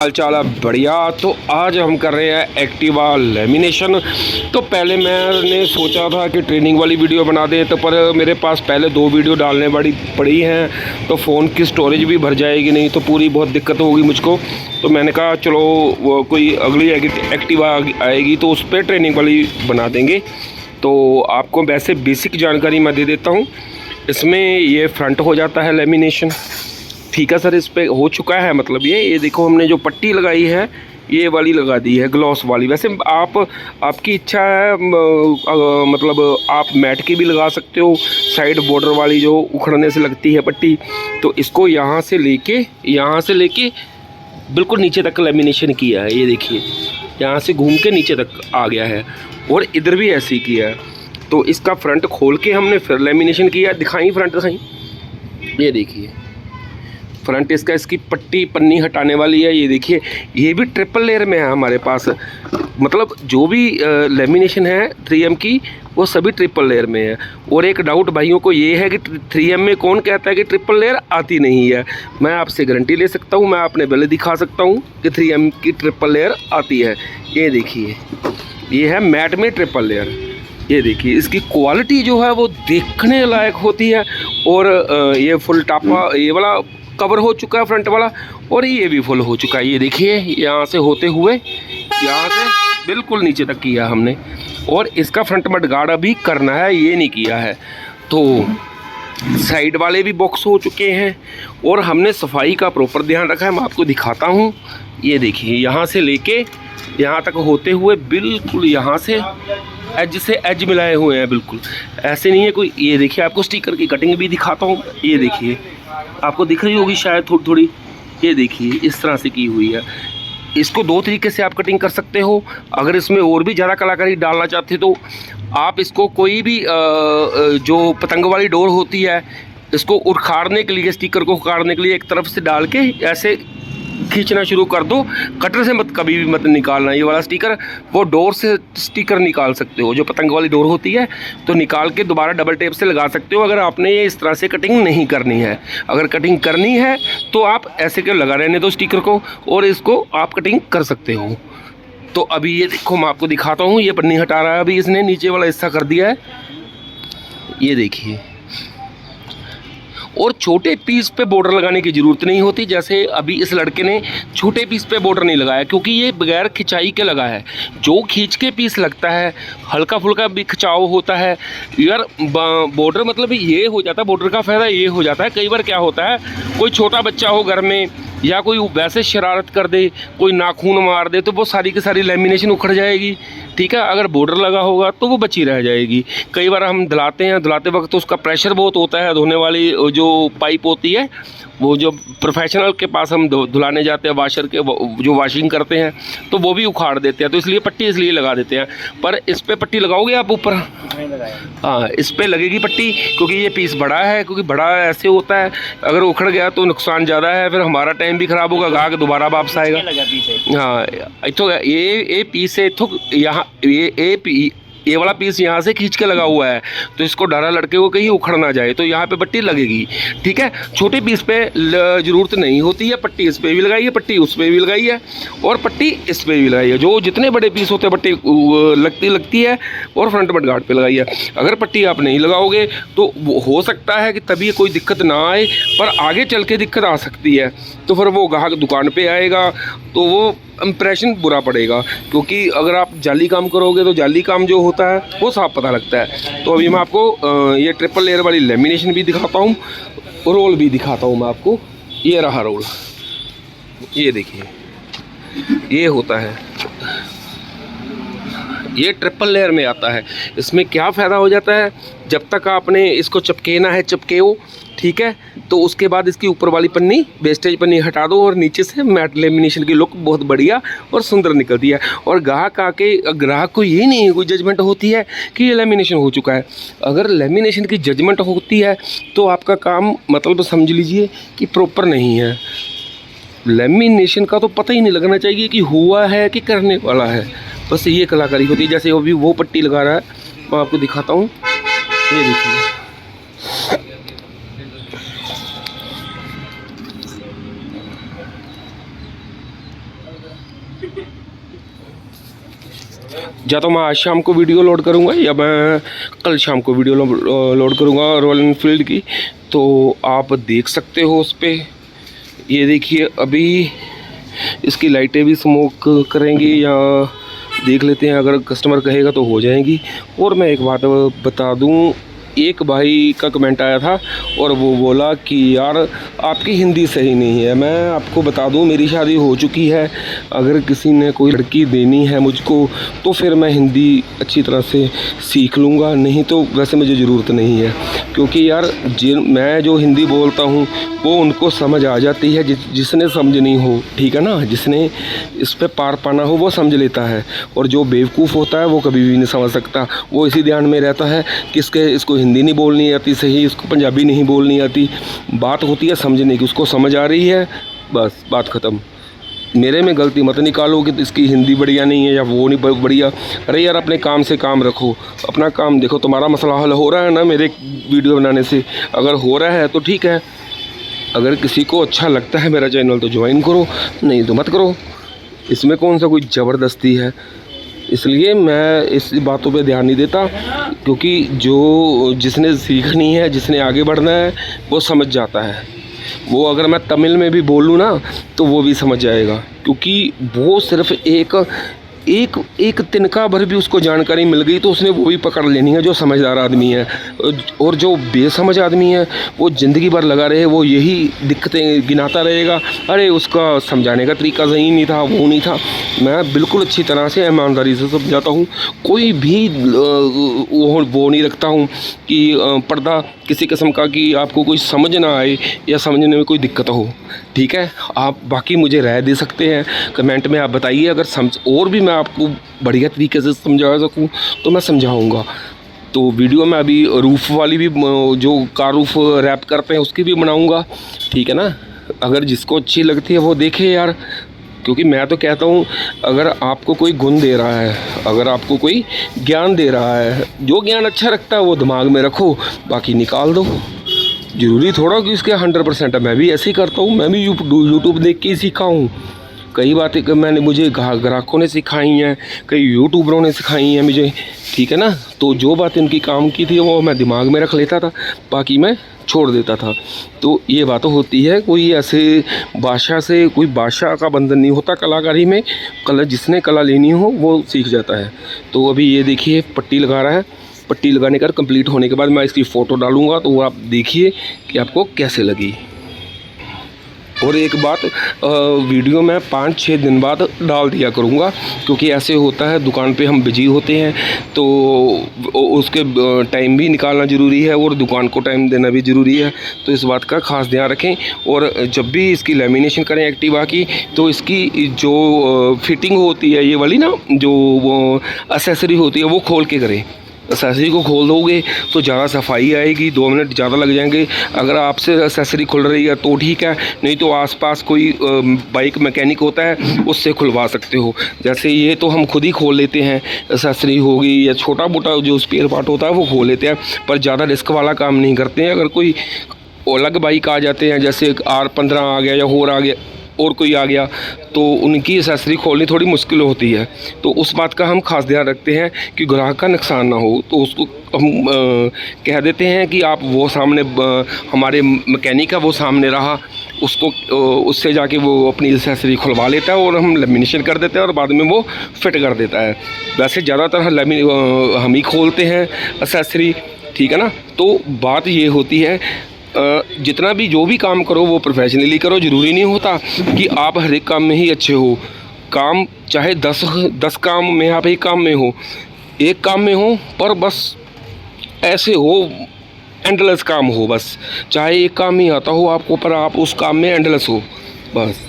हाल चाल है बढ़िया। तो आज हम कर रहे हैं एक्टिवा लेमिनेशन। तो पहले मैंने सोचा था कि ट्रेनिंग वाली वीडियो बना दें, तो पर मेरे पास पहले 2 वीडियो डालने वाली पड़ी हैं, तो फ़ोन की स्टोरेज भी भर जाएगी, नहीं तो पूरी बहुत दिक्कत होगी मुझको। तो मैंने कहा चलो वो कोई अगली एक्टिवा आएगी तो उस पर ट्रेनिंग वाली बना देंगे। तो आपको वैसे बेसिक जानकारी मैं दे देता हूँ। इसमें ये फ्रंट हो जाता है लेमिनेशन, ठीक है सर। इस पे हो चुका है, मतलब ये देखो हमने जो पट्टी लगाई है ये वाली लगा दी है, ग्लॉस वाली। वैसे आपकी इच्छा है, मतलब आप मैट की भी लगा सकते हो, साइड बॉर्डर वाली जो उखड़ने से लगती है पट्टी। तो इसको यहाँ से लेके बिल्कुल नीचे तक लेमिनेशन किया है। ये देखिए यहाँ से घूम के नीचे तक आ गया है, और इधर भी ऐसे ही किया है। तो इसका फ्रंट खोल के हमने फिर लेमिनेशन किया। दिखाई फ्रंट दिखाई, ये देखिए फ्रंट इसका, इसकी पट्टी पन्नी हटाने वाली है। ये देखिए ये भी ट्रिपल लेयर में है हमारे पास, मतलब जो भी लेमिनेशन है 3M की वो सभी ट्रिपल लेयर में है। और एक डाउट भाइयों को ये है कि 3M में कौन कहता है कि ट्रिपल लेयर आती नहीं है। मैं आपसे गारंटी ले सकता हूँ, मैं अपने बिल दिखा सकता हूँ कि 3M की ट्रिपल लेयर आती है। ये देखिए ये है मैट में ट्रिपल लेयर। ये देखिए इसकी क्वालिटी जो है वो देखने लायक होती है। और ये फुल टापा ये वाला कवर हो चुका है फ्रंट वाला, और ये भी फुल हो चुका है। ये देखिए यहाँ से होते हुए यहाँ से बिल्कुल नीचे तक किया हमने। और इसका फ्रंट मड गार्ड अभी करना है, ये नहीं किया है। तो साइड वाले भी बॉक्स हो चुके हैं, और हमने सफाई का प्रॉपर ध्यान रखा है। मैं आपको दिखाता हूँ। ये देखिए यहाँ से लेके यहाँ तक होते हुए बिल्कुल यहाँ से एज मिलाए हुए हैं, बिल्कुल ऐसे नहीं है कोई। ये देखिए आपको स्टिकर की कटिंग भी दिखाता हूँ। ये देखिए आपको दिख रही होगी शायद थोड़ी थोड़ी। ये देखिए इस तरह से की हुई है। इसको 2 तरीके से आप कटिंग कर सकते हो। अगर इसमें और भी ज़्यादा कलाकारी डालना चाहते तो आप इसको कोई भी जो पतंग वाली डोर होती है, इसको उखाड़ने के लिए, स्टिकर को उखाड़ने के लिए एक तरफ से डाल के ऐसे खींचना शुरू कर दो। कटर से मत कभी भी मत निकालना ये वाला स्टिकर। वो डोर से स्टिकर निकाल सकते हो, जो पतंग वाली डोर होती है, तो निकाल के दोबारा डबल टेप से लगा सकते हो। अगर आपने ये इस तरह से कटिंग नहीं करनी है, अगर कटिंग करनी है तो आप ऐसे क्यों लगा रहने दो स्टिकर को, और इसको आप कटिंग कर सकते हो। तो अभी ये देखो मैं आपको दिखाता हूँ। ये पन्नी हटा रहा है अभी इसने, नीचे वाला हिस्सा कर दिया है। ये देखिए, और छोटे पीस पे बॉर्डर लगाने की ज़रूरत नहीं होती। जैसे अभी इस लड़के ने छोटे पीस पे बॉर्डर नहीं लगाया, क्योंकि ये बगैर खिंचाई के लगा है। जो खींच के पीस लगता है, हल्का फुल्का भी खिंचाव होता है यार। बॉर्डर मतलब ये हो जाता है, बॉर्डर का फ़ायदा ये हो जाता है। कई बार क्या होता है, कोई छोटा बच्चा हो घर में, या कोई वैसे शरारत कर दे, कोई नाखून मार दे, तो वो सारी की सारी लेमिनेशन उखड़ जाएगी, ठीक है। अगर बॉर्डर लगा होगा तो वो बची रह जाएगी। कई बार हम धुलाते वक्त तो उसका प्रेशर बहुत होता है। धोने वाली जो पाइप होती है, वो जो प्रोफेशनल के पास हम धुलाने जाते हैं, वाशर के जो वॉशिंग करते हैं, तो वो भी उखाड़ देते हैं। तो इसलिए पट्टी इसलिए लगा देते हैं। पर इस पर पट्टी लगाओगे आप ऊपर? हाँ, इस पर लगेगी पट्टी, क्योंकि ये पीस बड़ा है। क्योंकि बड़ा ऐसे होता है, अगर उखड़ गया तो नुकसान ज़्यादा है, फिर हमारा टाइम भी ख़राब होगा, गाहक दोबारा वापस आएगा। हाँ, इतो ये पीस है, इतो यहाँ ये वाला पीस यहाँ से खींच के लगा हुआ है, तो इसको डरा लड़के को कहीं उखड़ ना जाए, तो यहाँ पे पट्टी लगेगी, ठीक है। छोटे पीस पे ज़रूरत नहीं होती है। पट्टी इस पे भी लगाई है, पट्टी उस पे भी लगाई है, और पट्टी इस पे भी लगाई है। जो जितने बड़े पीस होते हैं पट्टी लगती है, और फ्रंट मड गार्ड पे लगाई है। अगर पट्टी आप नहीं लगाओगे तो हो सकता है कि तभी कोई दिक्कत ना आए, पर आगे चल के दिक्कत आ सकती है। तो फिर वो ग्राहक दुकान पे आएगा तो वो इम्प्रेशन बुरा पड़ेगा। क्योंकि अगर आप जाली काम करोगे तो जाली काम जो होता है वो साफ पता लगता है। तो अभी मैं आपको ये ट्रिपल लेयर वाली लेमिनेशन भी दिखाता हूँ, रोल भी दिखाता हूँ मैं आपको। ये रहा रोल, ये देखिए ये होता है, ये ट्रिपल लेयर में आता है। इसमें क्या फ़ायदा हो जाता है, जब तक आपने इसको चिपकेना है चिपकेओ, ठीक है। तो उसके बाद इसकी ऊपर वाली पन्नी, वेस्टेज पन्नी हटा दो, और नीचे से मैट लेमिनेशन की लुक बहुत बढ़िया और सुंदर निकलती है। और ग्राहक को ये नहीं कोई जजमेंट होती है कि ये लेमिनेशन हो चुका है। अगर लेमिनेशन की जजमेंट होती है तो आपका काम मतलब समझ लीजिए कि प्रॉपर नहीं है। लेमिनेशन का तो पता ही नहीं लगना चाहिए कि हुआ है कि करने वाला है, बस ये कलाकारी होती है। जैसे अभी वो पट्टी लगा रहा है, मैं आपको दिखाता हूँ। ये देखिए या तो मैं आज शाम को वीडियो लोड करूँगा या मैं कल शाम को वीडियो लोड करूँगा रॉयल एनफील्ड की। तो आप देख सकते हो उस पर, ये देखिए अभी इसकी लाइटें भी स्मोक करेंगी या देख लेते हैं, अगर कस्टमर कहेगा तो हो जाएंगी। और मैं एक बात बता दूं, एक भाई का कमेंट आया था और वो बोला कि यार आपकी हिंदी सही नहीं है। मैं आपको बता दूं मेरी शादी हो चुकी है, अगर किसी ने कोई लड़की देनी है मुझको तो फिर मैं हिंदी अच्छी तरह से सीख लूँगा, नहीं तो वैसे मुझे ज़रूरत नहीं है। क्योंकि यार मैं जो हिंदी बोलता हूँ वो उनको समझ आ जाती है, जिसने समझनी हो, ठीक है ना, जिसने इस पे पार पाना हो वो समझ लेता है, और जो बेवकूफ़ होता है वो कभी भी नहीं समझ सकता। वो इसी ध्यान में रहता है कि इसको हिंदी नहीं बोलनी आती सही, इसको पंजाबी नहीं बोलनी आती। बात होती है समझने की, उसको समझ आ रही है, बस बात ख़त्म। मेरे में गलती मत निकालो कि इसकी हिंदी बढ़िया नहीं है या वो नहीं बढ़िया। अरे यार अपने काम से काम रखो, अपना काम देखो। तुम्हारा मसला हल हो रहा है ना मेरे वीडियो बनाने से? अगर हो रहा है तो ठीक है, अगर किसी को अच्छा लगता है मेरा चैनल तो ज्वाइन करो, नहीं तो मत करो। इसमें कौन सा कोई ज़बरदस्ती है? इसलिए मैं इस बातों पे ध्यान नहीं देता, क्योंकि जिसने सीखनी है, जिसने आगे बढ़ना है वो समझ जाता है। वो अगर मैं तमिल में भी बोलूँ ना तो वो भी समझ जाएगा, क्योंकि वो सिर्फ एक तिनका भर भी उसको जानकारी मिल गई तो उसने वो भी पकड़ लेनी है, जो समझदार आदमी है। और जो बेसमझ आदमी है वो ज़िंदगी भर लगा रहे, वो यही दिक्कतें गिनाता रहेगा। अरे उसका समझाने का तरीका सही नहीं था, वो नहीं था। मैं बिल्कुल अच्छी तरह से ईमानदारी से समझाता हूँ, कोई भी वो नहीं रखता हूँ कि पर्दा किसी किस्म का कि आपको कोई समझ ना आए या समझने में कोई दिक्कत हो, ठीक है। आप बाकी मुझे राय दे सकते हैं कमेंट में, आप बताइए, अगर और भी मैं आपको बढ़िया तरीके से समझा सकूं तो मैं समझाऊंगा। तो वीडियो में अभी रूफ़ वाली भी, जो कार रूफ़ रैप करते हैं उसकी भी बनाऊंगा, ठीक है ना। अगर जिसको अच्छी लगती है वो देखे यार, क्योंकि मैं तो कहता हूँ अगर आपको कोई गुण दे रहा है, अगर आपको कोई ज्ञान दे रहा है, जो ज्ञान अच्छा रखता है वो दिमाग में रखो, बाकी निकाल दो। ज़रूरी थोड़ा कि इसके 100% है। मैं भी ऐसे ही करता हूँ, मैं भी यूट्यूब देख के ही सीखा हूँ। कई बातें मुझे ग्राहकों ने सिखाई हैं, कई यूट्यूबरों ने सिखाई हैं मुझे, ठीक है ना। तो जो बातें उनकी काम की थी वो मैं दिमाग में रख लेता था, बाकी मैं छोड़ देता था। तो ये बात होती है, कोई ऐसे कोई भाषा का बंधन नहीं होता कलाकारी में। जिसने कला लेनी हो वो सीख जाता है। तो अभी ये देखिए पट्टी लगा रहा है, पट्टी लगाने का कंप्लीट होने के बाद मैं इसकी फ़ोटो डालूँगा, तो वो आप देखिए कि आपको कैसे लगी। और एक बात, वीडियो मैं 5-6 दिन बाद डाल दिया करूँगा, क्योंकि ऐसे होता है दुकान पे हम बिजी होते हैं, तो उसके टाइम भी निकालना ज़रूरी है और दुकान को टाइम देना भी ज़रूरी है। तो इस बात का ख़ास ध्यान रखें। और जब भी इसकी लेमिनेशन करें एक्टिवा की, तो इसकी जो फिटिंग होती है, ये वाली ना जो वो एक्सेसरी होती है, वो खोल के करें। एक्सेसरी को खोल दोगे तो ज़्यादा सफाई आएगी, 2 मिनट ज़्यादा लग जाएंगे। अगर आपसे एक्सेसरी खुल रही है तो ठीक है, नहीं तो आसपास कोई बाइक मैकेनिक होता है उससे खुलवा सकते हो। जैसे ये तो हम खुद ही खोल लेते हैं, एक्सेसरी होगी या छोटा मोटा जो स्पेयर पार्ट होता है वो खोल लेते हैं, पर ज़्यादा रिस्क वाला काम नहीं करते हैं। अगर कोई अलग बाइक आ जाते हैं, जैसे R15 आ गया या और कोई आ गया, तो उनकी एक्सेसरी खोलनी थोड़ी मुश्किल होती है। तो उस बात का हम खास ध्यान रखते हैं कि ग्राहक का नुकसान ना हो, तो उसको हम कह देते हैं कि आप वो सामने, हमारे मैकेनिक है वो सामने रहा, उससे जाके वो अपनी एक्सेसरी खुलवा लेता है और हम लेमिनेशन कर देते हैं और बाद में वो फिट कर देता है। वैसे ज़्यादातर हम ही खोलते हैं एक्सेसरी, ठीक है ना। तो बात ये होती है, जितना भी जो भी काम करो वो प्रोफेशनली करो। ज़रूरी नहीं होता कि आप हर एक काम में ही अच्छे हो। काम चाहे 10 काम में आप एक काम में हो, एक काम में हो, पर बस ऐसे हो, एंडलेस काम हो, बस चाहे एक काम ही आता हो आपको, पर आप उस काम में एंडलेस हो, बस।